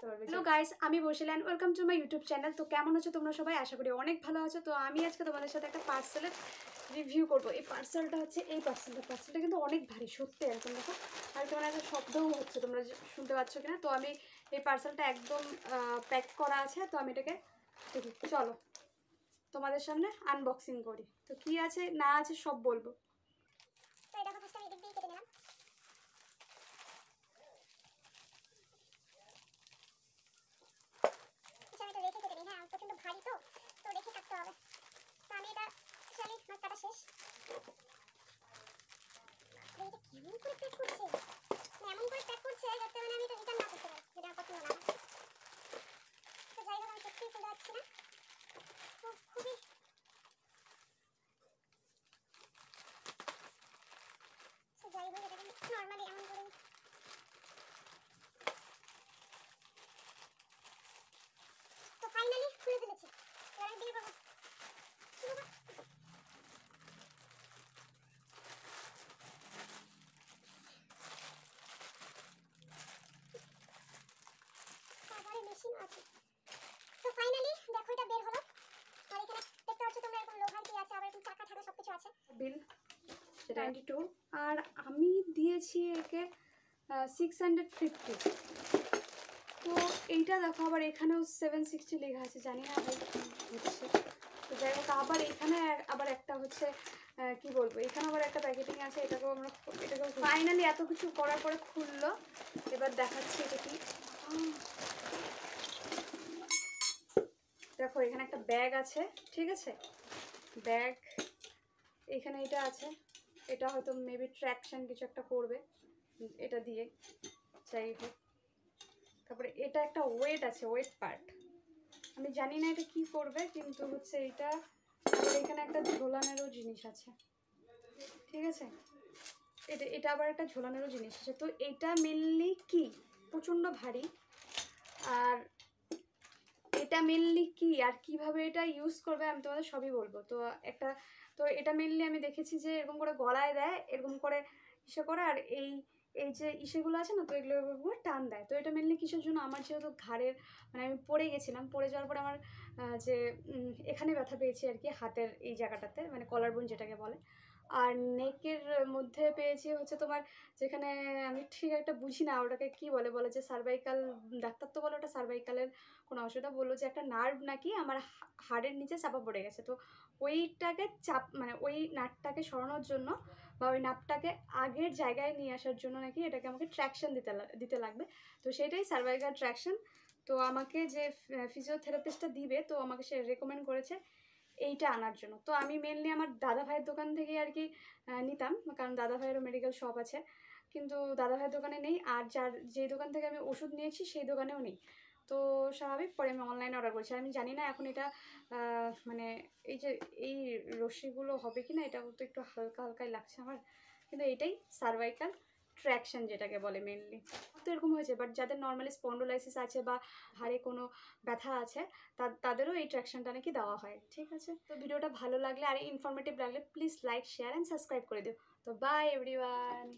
Hello guys, আমি বসিলাম। Welcome to my YouTube channel. তো কেমন আছো তোমরা সবাই? আশা করি অনেক ভালো আছো। তো আমি আজকে তোমাদের সাথে একটা পার্সেলের রিভিউ করবো। এই পার্সেলটা হচ্ছে পার্সেলটা কিন্তু অনেক ভারী, সত্যি এরকম দেখো। আর তোমার একটা শব্দও হচ্ছে, তোমরা শুনতে পাচ্ছ কিনা। তো আমি এই পার্সেলটা একদম প্যাক করা আছে। তো আমি এটাকে দেখি, চলো তোমাদের সামনে আনবক্সিং করি। তো কি আছে না আছে সব বলবো। তো এটা ফার্স্ট আমি এদিক দিয়ে কেটে নিলাম। আমি এটা রেখে কেটে নিই। হ্যাঁ, প্রচন্ড ভারী তো রেখে কাটতে হবে। তো আমি এটা শালি আমার কাটা শেষ। এটা কেমন করে প্যাক করছে, এমন করে প্যাক করছে যাতে মানে আমি এটা রিটার্ন না করতে পারি, যেটা পছন্দ না। তো যাই হোক, আমি সত্যিই খুলতে পারছি না। তো খুবই যাই হোক, এটাকে নর্মালি এমন করে তো ফাইনালি খুলে ফেলেছি। এবার আমি বিল করবো। তারপরে মেশিন আছে। তো ফাইনালি দেখো এটা বের হলো। আর এখানে দেখতে পাচ্ছ তোমরা এরকম লোহার কি আছে, আবার এরকম চাকা ঠাকা সবকিছু আছে। বিল 92, আর আমি দিয়েছি একে 650। তো এইটা দেখো, আবার এখানেও 760 লেখা আছে, জানি না ভাই কি হচ্ছে। তো যাই হোক, আবার এখানে আবার একটা হচ্ছে কি বলবো, এখানে আবার একটা প্যাকেটিং আছে। এটাকেও ফাইনালি এত কিছু করার পরে খুললো। এবার দেখাচ্ছি এটা কি। দেখো এখানে একটা ব্যাগ আছে, ঠিক আছে। ব্যাগ এখানে এটা আছে। এটা হয়তো মেবি ট্র্যাকশন কিছু একটা করবে এটা দিয়ে, যাই হোক। তারপরে এটা একটা ওয়েট আছে, ওয়েট পার্ট। আমি জানি না এটা কি করবে, কিন্তু হচ্ছে এটা। আর এখানে একটা ঝোলানোরও জিনিস আছে, ঠিক আছে। এটা আবার একটা ঝোলানোরও জিনিস আছে। তো এটা মেনলি কি, প্রচণ্ড ভারী। আর এটা মেনলি কি আর কিভাবে এটা ইউজ করবে আমি তোমাদের সবই বলবো। তো এটা মেনলি আমি দেখেছি যে এরকম করে গলায় দেয়, এরকম করে ইসে করে, আর এই এই যে ইসেগুলো আছে না, তো এগুলো টান দেয়। তো এটা মেনলি কিসের জন্য, আমার যেহেতু ঘাড়ের মানে আমি পড়ে গেছিলাম, পড়ে যাওয়ার পরে আমার যে এখানে ব্যথা পেয়েছি আর কি, হাতের এই জায়গাটাতে, মানে কলার বোন যেটাকে বলে। আর নেকের মধ্যে পেয়েছি হচ্ছে তোমার, যেখানে আমি ঠিক একটা বুঝি না ওটাকে কি বলে, বলে যে সার্ভাইকাল, ডাক্তার তো বলে ওটা সার্ভাইকালের কোনো অসুবিধা, বললো যে একটা নার্ভ নাকি আমার হাড়ের নিচে চাপা পড়ে গেছে। তো ওইটাকে মানে ওই নাটটাকে সরানোর জন্য বা ওই নাটটাকে আগের জায়গায় নিয়ে আসার জন্য নাকি এটাকে আমাকে ট্র্যাকশন দিতে লাগবে। তো সেটাই সার্ভাইকাল ট্র্যাকশন। তো আমাকে যে ফিজিওথেরাপিস্টটা দিবে, তো আমাকে সে রেকমেন্ড করেছে এইটা আনার জন্য। তো আমি মেনলি আমার দাদা ভাইয়ের দোকান থেকে আর কি নিতাম, কারণ দাদা ভাইয়েরও মেডিকেল শপ আছে, কিন্তু দাদা ভাইয়ের দোকানে নেই। আর যেই দোকান থেকে আমি ওষুধ নিয়েছি সেই দোকানেও নেই। তো স্বাভাবিক, পরে আমি অনলাইনে অর্ডার করেছি। আমি জানি না এখন এটা মানে এই যে এই রশ্মিগুলো হবে কি না, এটাও তো একটু হালকা হালকাই লাগছে আমার। কিন্তু এটাই সার্ভাইকাল ট্র্যাকশন যেটাকে বলে মেনলি। তো এরকম হয়েছে, বাট যাদের নর্মালি স্পন্ডোলাইসিস আছে বা হাড়ে কোনো ব্যথা আছে, তাদেরও এই ট্র্যাকশনটা নাকি দেওয়া হয়, ঠিক আছে। তো ভিডিওটা ভালো লাগলে আর ইনফরমেটিভ লাগলে please like, share and subscribe করে দিও। তো বাই এভরিওয়ান।